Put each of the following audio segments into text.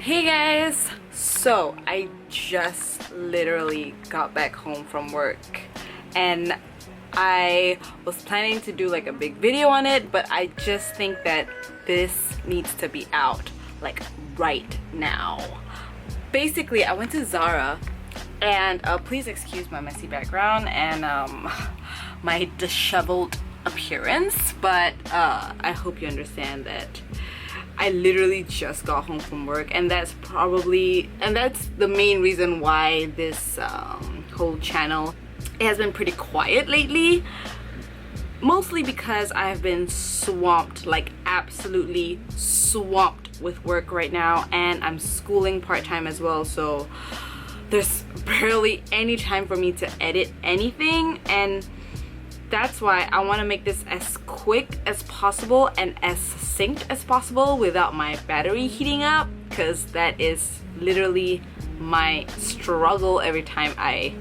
Hey guys! So I just literally got back home from work and I was planning to do like a big video on it, but I just think that this needs to be out like right now. Basically, I went to Zara and please excuse my messy background and my disheveled appearance, but I hope you understand that I literally just got home from work, and that's the main reason why this whole channel has been pretty quiet lately. Mostly because I've been swamped, like absolutely swamped with work right now, and I'm schooling part-time as well, so there's barely any time for me to edit anything, and that's why I want to make this as quick as possible and as succinct as possible without my battery heating up, because that is literally my struggle every time I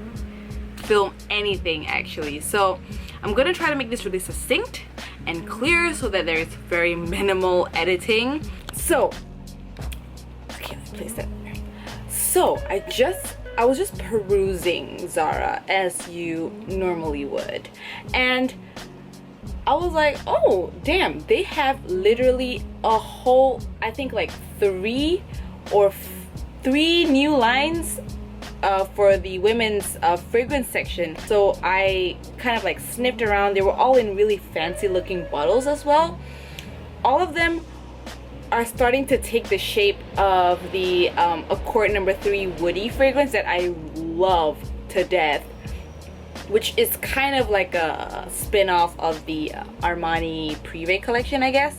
film anything actually. So I'm gonna try to make this really succinct and clear so that there is very minimal editing. So okay, let's place that there. So I was just perusing Zara as you normally would, and I was like, oh damn, they have literally a whole, I think like three new lines for the women's fragrance section. So I kind of like sniffed around. They were all in really fancy looking bottles as well. All of them are starting to take the shape of the Accord No. 3 Woody fragrance that I love to death, which is kind of like a spin-off of the Armani Privé collection, I guess.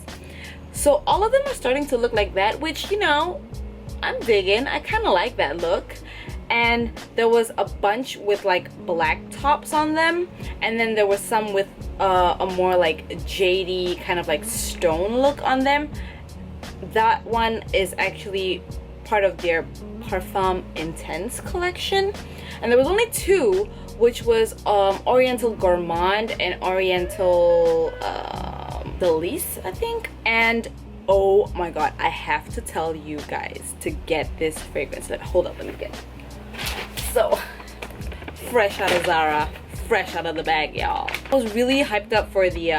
So all of them are starting to look like that, which, you know, I'm digging. I kind of like that look. And there was a bunch with like black tops on them, and then there was some with a more like jadey kind of like stone look on them. That one is actually part of their Parfum Intense collection, and there was only two, which was Oriental Gourmand and Oriental Delice, I think. And oh my god, I have to tell you guys to get this fragrance. Hold up, let me get it. So fresh out of Zara, fresh out of the bag, y'all. I was really hyped up for the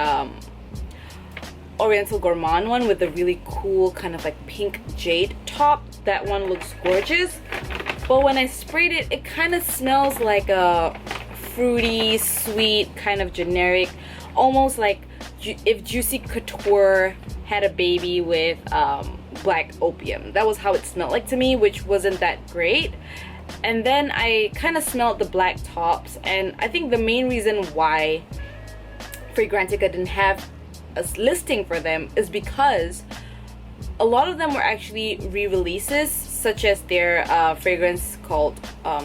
Oriental Gourmand one with the really cool kind of like pink jade top. That one looks gorgeous, but when I sprayed it, it kind of smells like a fruity, sweet, kind of generic, almost like if Juicy Couture had a baby with black opium. That was how it smelled like to me, which wasn't that great. And then I kind of smelled the black tops, and I think the main reason why Fragrantica didn't have a listing for them is because a lot of them were actually re-releases, such as their fragrance called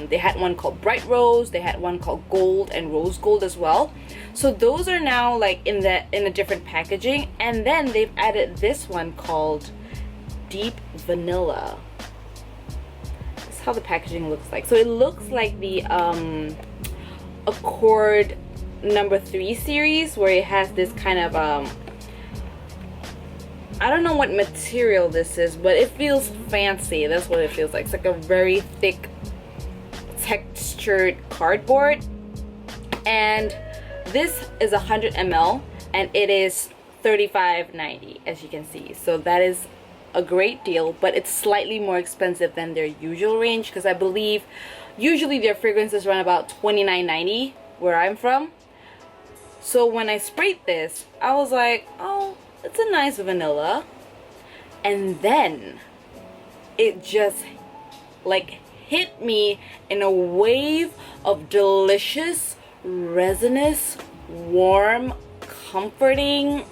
they had one called Bright Rose, they had one called Gold and Rose Gold as well. So those are now like in a different packaging, and then they've added this one called Deep Vanilla. That's how the packaging looks like. So it looks like the Accord No. 3 series, where it has this kind of I don't know what material this is, but it feels fancy. That's what it feels like. It's like a very thick textured cardboard, and this is 100 ml and it is $35.90, as you can see. So that is a great deal, but it's slightly more expensive than their usual range, because I believe usually their fragrances run about $29.90 where I'm from. So when I sprayed this, I was like, oh, it's a nice vanilla. And then it just like hit me in a wave of delicious, resinous, warm, comforting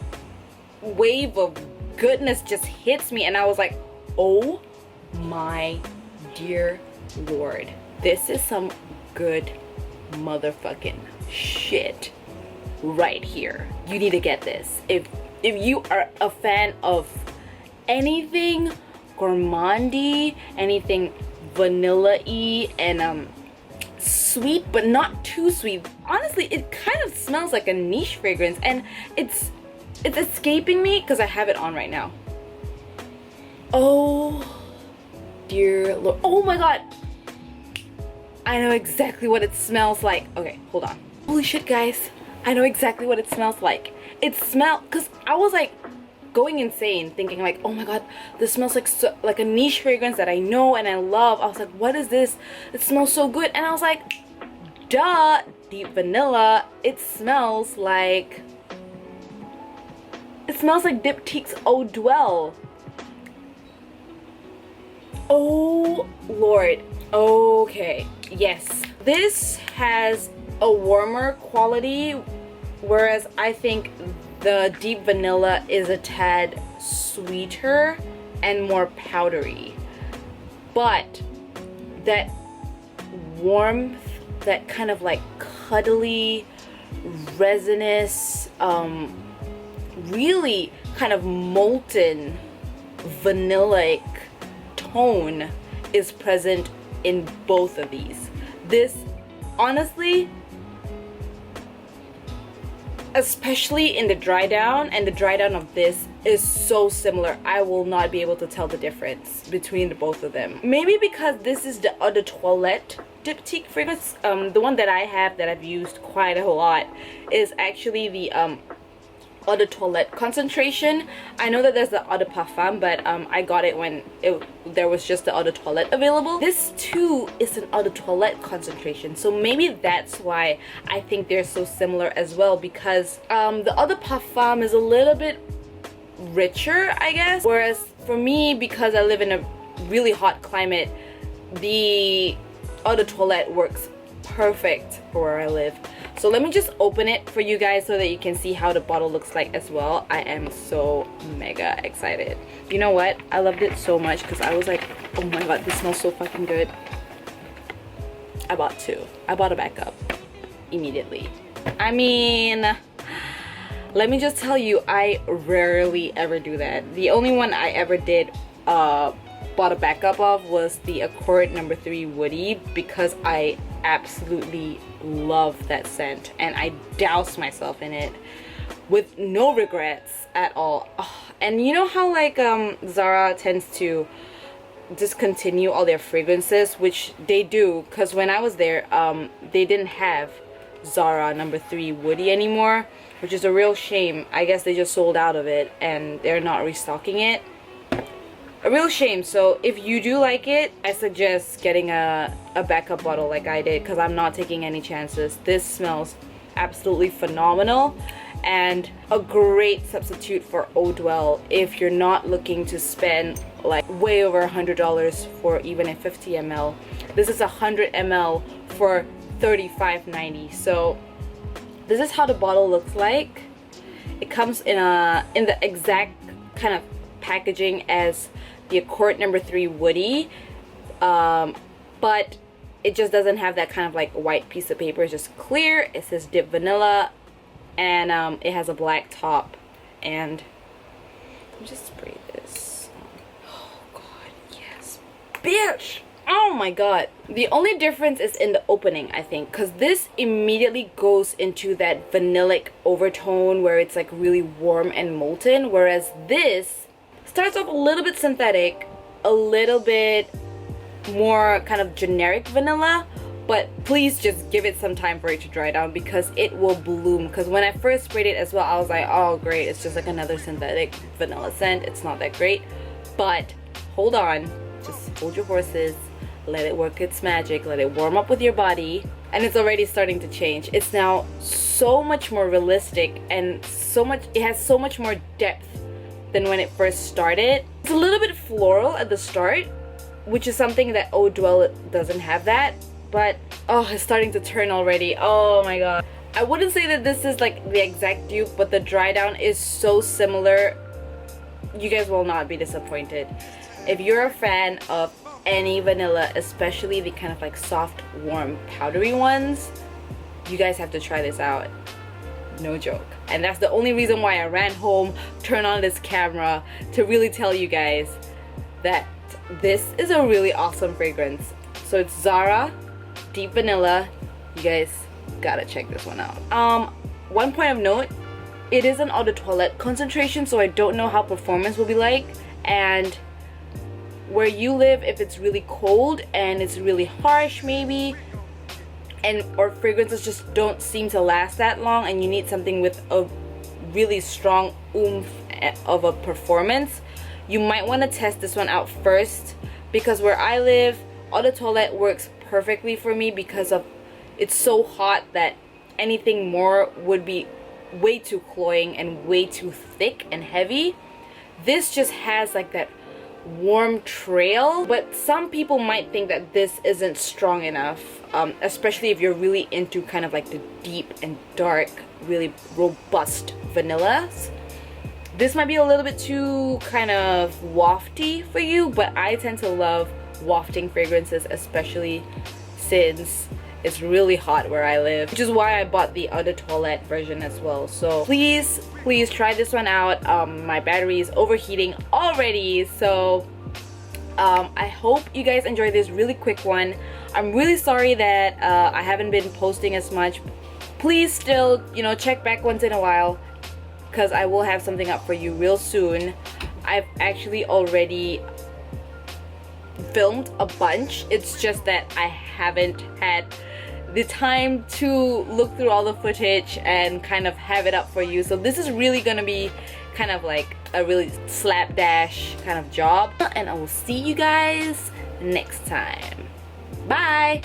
wave of goodness just hits me, and I was like, oh my dear Lord, this is some good motherfucking shit right here. You need to get this. If you are a fan of anything gourmandy, anything vanilla-y and sweet but not too sweet, honestly it kind of smells like a niche fragrance, and it's escaping me because I have it on right now. Oh dear Lord. Oh my god! I know exactly what it smells like. Okay, hold on. Holy shit, guys. I know exactly what it smells like. It smells, because I was like going insane thinking like, oh my god, this smells like like a niche fragrance that I know and I love. I was like, what is this? It smells so good. And I was like, duh, deep vanilla. It smells like Diptyque's Eau Duelle. Oh Lord. Okay, yes, this has a warmer quality, whereas I think the deep vanilla is a tad sweeter and more powdery. But that warmth, that kind of like cuddly, resinous, really kind of molten vanilla-like tone is present in both of these. This, honestly, especially in the dry down, and the dry down of this is so similar. I will not be able to tell the difference between the both of them. Maybe because this is the Eau de Toilette Diptyque fragrance. The one that I have that I've used quite a lot is actually the Eau de Toilette concentration. I know that there's the Eau de Parfum, but I got it when there was just the Eau de Toilette available. This too is an Eau de Toilette concentration, so maybe that's why I think they're so similar as well, because the Eau de Parfum is a little bit richer, I guess, whereas for me, because I live in a really hot climate, the Eau de Toilette works perfect for where I live. So let me just open it for you guys so that you can see how the bottle looks like as well. I am so mega excited. You know what? I loved it so much because I was like, oh my god, this smells so fucking good. I bought two. I bought a backup immediately. I mean, let me just tell you, I rarely ever do that. The only one I ever did bought a backup of was the Accord No. 3 Woody, because I absolutely love that scent and I doused myself in it with no regrets at all. Oh, and you know how like Zara tends to discontinue all their fragrances, which they do, because when I was there they didn't have Zara No. 3 Woody anymore, which is a real shame. I guess they just sold out of it and they're not restocking it. A real shame. So if you do like it, I suggest getting a backup bottle like I did, because I'm not taking any chances. This smells absolutely phenomenal and a great substitute for Eau Duelle if you're not looking to spend like way over $100 for even a 50 ml. This is 100 ml for $35.90. So this is how the bottle looks like. It comes in the exact kind of packaging as the Accord No. 3 Woody, but it just doesn't have that kind of like white piece of paper. It's just clear. It says Dip Vanilla, and it has a black top. And let me just spray this. Oh god, yes, bitch! Oh my god. The only difference is in the opening, I think, because this immediately goes into that vanillic overtone where it's like really warm and molten, whereas this starts off a little bit synthetic, a little bit more kind of generic vanilla, but please just give it some time for it to dry down because it will bloom. Because when I first sprayed it as well, I was like, oh great, it's just like another synthetic vanilla scent. It's not that great. But hold on, just hold your horses, let it work its magic, let it warm up with your body, and it's already starting to change. It's now so much more realistic and it has so much more depth than when it first started. It's a little bit floral at the start, which is something that Eau Duelle doesn't have that, but oh, it's starting to turn already. Oh my god. I wouldn't say that this is like the exact dupe, but the dry down is so similar. You guys will not be disappointed. If you're a fan of any vanilla, especially the kind of like soft, warm, powdery ones, you guys have to try this out. No joke. And that's the only reason why I ran home, turned on this camera to really tell you guys that this is a really awesome fragrance. So it's Zara Deep Vanilla. You guys gotta check this one out. One point of note, it is an Eau de Toilette concentration, so I don't know how performance will be like, and where you live, if it's really cold and it's really harsh maybe, and or fragrances just don't seem to last that long, and you need something with a really strong oomph of a performance, you might want to test this one out first, because where I live, Eau de Toilette works perfectly for me because of it's so hot that anything more would be way too cloying and way too thick and heavy. This just has like that warm trail, but some people might think that this isn't strong enough, especially if you're really into kind of like the deep and dark, really robust vanillas. This might be a little bit too kind of wafty for you, but I tend to love wafting fragrances, especially since it's really hot where I live, which is why I bought the Eau de Toilette version as well. So please try this one out. My battery is overheating already, so I hope you guys enjoyed this really quick one. I'm really sorry that I haven't been posting as much. Please still, you know, check back once in a while, because I will have something up for you real soon. I've actually already filmed a bunch. It's just that I haven't had the time to look through all the footage and kind of have it up for you. So this is really gonna be kind of like a really slapdash kind of job, and I will see you guys next time. Bye.